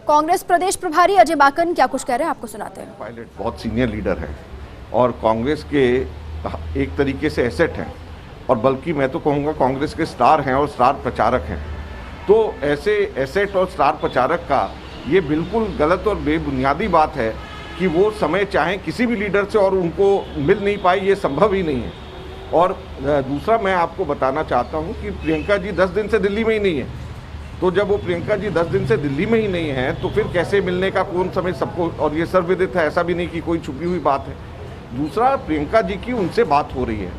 कांग्रेस प्रदेश प्रभारी अजय माकन क्या कुछ कह रहे हैं, आपको सुनाते हैं। पायलट बहुत सीनियर लीडर हैं और कांग्रेस के एक तरीके से एसेट हैं, और बल्कि मैं तो कहूँगा कांग्रेस के स्टार हैं और स्टार प्रचारक हैं। तो ऐसे एसेट और स्टार प्रचारक का ये बिल्कुल गलत और बेबुनियादी बात है कि वो समय चाहें किसी भी लीडर से और उनको मिल नहीं पाए, ये संभव ही नहीं है। और दूसरा मैं आपको बताना चाहता हूँ कि प्रियंका जी 10 दिन से दिल्ली में ही नहीं है, तो जब वो प्रियंका जी 10 दिन से दिल्ली में ही नहीं है तो फिर कैसे मिलने का कौन समय सबको, और ये सर्वविदित है, ऐसा भी नहीं कि कोई छुपी हुई बात है। दूसरा, प्रियंका जी की उनसे बात हो रही है,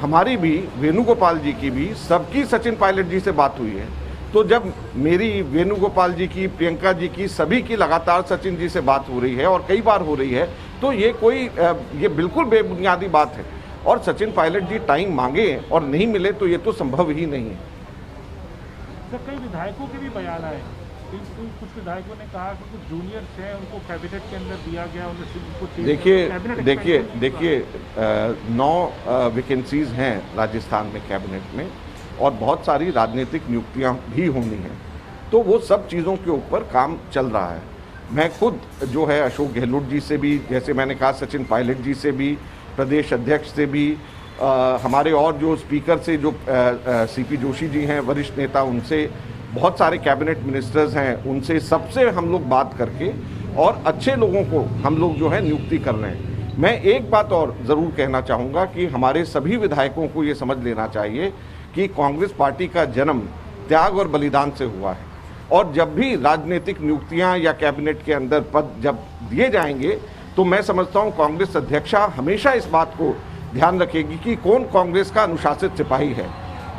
हमारी भी, वेणुगोपाल जी की भी, सबकी सचिन पायलट जी से बात हुई है। तो जब मेरी, वेणुगोपाल जी की, प्रियंका जी की, सभी की लगातार सचिन जी से बात हो रही है और कई बार हो रही है, तो ये बिल्कुल बेबुनियादी बात है। और सचिन पायलट जी टाइम मांगे और नहीं मिले तो ये तो संभव ही नहीं है। सर, कई विधायकों के भी बयान आए, कुछ विधायकों ने कहा कि कुछ जूनियर्स हैं उनको कैबिनेट के अंदर दिया गया। देखिए 9 वैकेंसीज हैं राजस्थान में कैबिनेट में, और बहुत सारी राजनीतिक नियुक्तियां भी होनी हैं, तो वो सब चीज़ों के ऊपर काम चल रहा है। मैं खुद जो है अशोक गहलोत जी से भी, जैसे मैंने कहा, सचिन पायलट जी से भी, प्रदेश अध्यक्ष से भी, हमारे और जो स्पीकर से जो सीपी जोशी जी हैं वरिष्ठ नेता, उनसे, बहुत सारे कैबिनेट मिनिस्टर्स हैं, उनसे सबसे हम लोग बात करके और अच्छे लोगों को हम लोग जो है नियुक्ति कर रहे हैं। मैं एक बात और ज़रूर कहना चाहूँगा कि हमारे सभी विधायकों को ये समझ लेना चाहिए कि कांग्रेस पार्टी का जन्म त्याग और बलिदान से हुआ है, और जब भी राजनीतिक नियुक्तियाँ या कैबिनेट के अंदर पद जब दिए जाएंगे तो मैं समझता हूँ कांग्रेस अध्यक्षा हमेशा इस बात को ध्यान रखेगी कि कौन कांग्रेस का अनुशासित सिपाही है।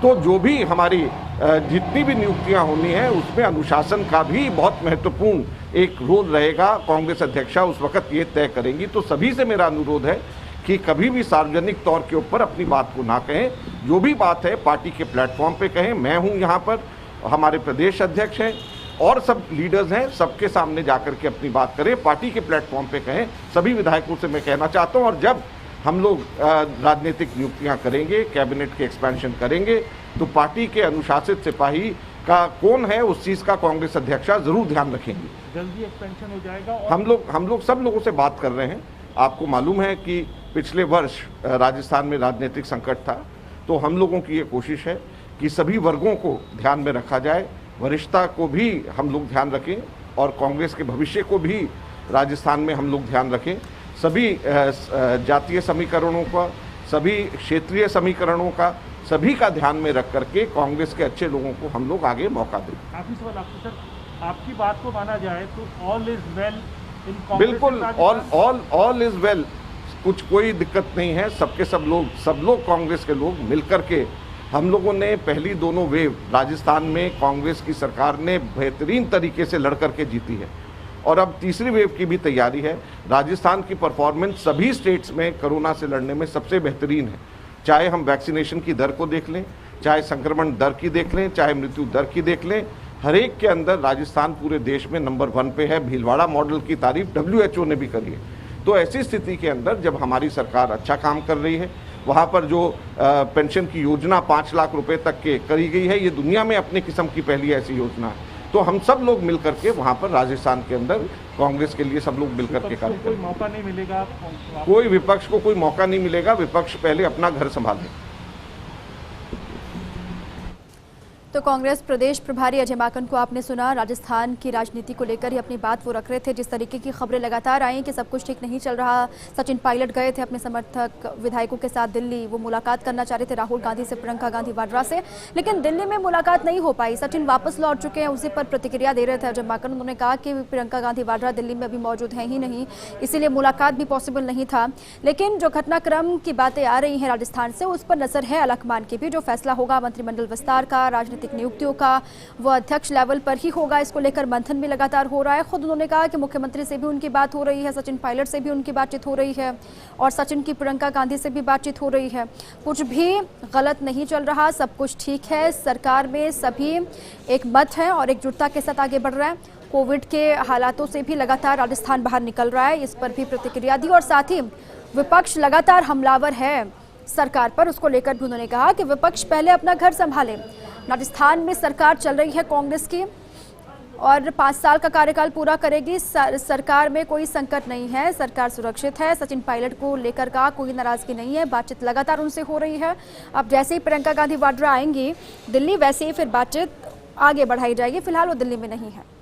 तो जो भी हमारी जितनी भी नियुक्तियां होनी है उसमें अनुशासन का भी बहुत महत्वपूर्ण एक रोल रहेगा। कांग्रेस अध्यक्षा उस वक्त ये तय करेंगी। तो सभी से मेरा अनुरोध है कि कभी भी सार्वजनिक तौर के ऊपर अपनी बात को ना कहें, जो भी बात है पार्टी के प्लेटफॉर्म पे कहें। मैं हूँ यहाँ पर, हमारे प्रदेश अध्यक्ष हैं और सब लीडर्स हैं, सबके सामने जाकर के अपनी बात करें, पार्टी के प्लेटफॉर्म पे कहें। सभी विधायकों से मैं कहना चाहता हूँ, और जब हम लोग राजनीतिक नियुक्तियां करेंगे, कैबिनेट के एक्सपेंशन करेंगे, तो पार्टी के अनुशासित सिपाही का कौन है उस चीज़ का कांग्रेस अध्यक्षा जरूर ध्यान रखेंगी। जल्दी एक्सपेंशन हो जाएगा। और हम लोग सब लोगों से बात कर रहे हैं। आपको मालूम है कि पिछले वर्ष राजस्थान में राजनीतिक संकट था, तो हम लोगों की ये कोशिश है कि सभी वर्गों को ध्यान में रखा जाए, वरिष्ठता को भी हम लोग ध्यान रखें और कांग्रेस के भविष्य को भी राजस्थान में हम लोग ध्यान रखें। सभी जातीय समीकरणों का, सभी क्षेत्रीय समीकरणों का, सभी का ध्यान में रख करके कांग्रेस के अच्छे लोगों को हम लोग आगे मौका दें। आखिरी सवाल आपको सर, आपकी बात को माना जाए तो all is well in Congress? बिल्कुल ऑल इज वेल, कुछ कोई दिक्कत नहीं है। सब लोग कांग्रेस के लोग मिलकर के, हम लोगों ने पहली दोनों वेव राजस्थान में कांग्रेस की सरकार ने बेहतरीन तरीके से लड़ करके जीती है, और अब तीसरी वेव की भी तैयारी है। राजस्थान की परफॉर्मेंस सभी स्टेट्स में कोरोना से लड़ने में सबसे बेहतरीन है। चाहे हम वैक्सीनेशन की दर को देख लें, चाहे संक्रमण दर की देख लें, चाहे मृत्यु दर की देख लें, हर एक के अंदर राजस्थान पूरे देश में नंबर 1 पे है। भीलवाड़ा मॉडल की तारीफ WHO ने भी करी है। तो ऐसी स्थिति के अंदर जब हमारी सरकार अच्छा काम कर रही है, वहाँ पर जो पेंशन की योजना 5 लाख रुपए तक के करी गई है, ये दुनिया में अपने किस्म की पहली ऐसी योजना है। तो हम सब लोग मिलकर के वहाँ पर राजस्थान के अंदर कांग्रेस के लिए सब लोग मिलकर के कार्य करें। कोई मौका नहीं मिलेगा, कोई विपक्ष को कोई मौका नहीं मिलेगा। विपक्ष पहले अपना घर संभाले। तो कांग्रेस प्रदेश प्रभारी अजय माकन को आपने सुना। राजस्थान की राजनीति को लेकर ही अपनी बात वो रख रहे थे। जिस तरीके की खबरें लगातार आई कि सब कुछ ठीक नहीं चल रहा, सचिन पायलट गए थे अपने समर्थक विधायकों के साथ दिल्ली, वो मुलाकात करना चाह रहे थे राहुल गांधी से, प्रियंका गांधी वाड्रा से, लेकिन दिल्ली में मुलाकात नहीं हो पाई। सचिन वापस लौट चुके हैं, उसी पर प्रतिक्रिया दे रहे थे अजय माकन। उन्होंने कहा कि प्रियंका गांधी वाड्रा दिल्ली में अभी मौजूद हैं ही नहीं, इसीलिए मुलाकात भी पॉसिबल नहीं था। लेकिन जो घटनाक्रम की बातें आ रही हैं राजस्थान से, उस पर नजर है अलकमान की भी। जो फैसला होगा मंत्रिमंडल विस्तार का, राजनीतिक नियुक्तियों का, वो अध्यक्ष लेवल पर ही होगा। इसको लेकर मंथन भी लगातार हो रहा है। खुद उन्होंने कहा कि मुख्यमंत्री से भी उनकी बात हो रही है, सचिन पायलट से भी उनकी बातचीत हो रही है, और सचिन की प्रियंका गांधी से भी बातचीत हो रही है। कुछ भी गलत नहीं चल रहा, सब कुछ ठीक है। सरकार में सभी एक मत है और एकजुटता के साथ आगे बढ़ रहा है। कोविड के हालातों से भी लगातार राजस्थान बाहर निकल रहा है, इस पर भी प्रतिक्रिया दी। और साथ ही विपक्ष लगातार हमलावर है सरकार पर, उसको लेकर भी उन्होंने कहा कि विपक्ष पहले अपना घर संभाले। राजस्थान में सरकार चल रही है कांग्रेस की, और 5 साल का कार्यकाल पूरा करेगी। सरकार में कोई संकट नहीं है, सरकार सुरक्षित है। सचिन पायलट को लेकर का कोई नाराजगी नहीं है, बातचीत लगातार उनसे हो रही है। अब जैसे ही प्रियंका गांधी वाड्रा आएंगी दिल्ली, वैसे ही फिर बातचीत आगे बढ़ाई जाएगी। फिलहाल वो दिल्ली में नहीं है।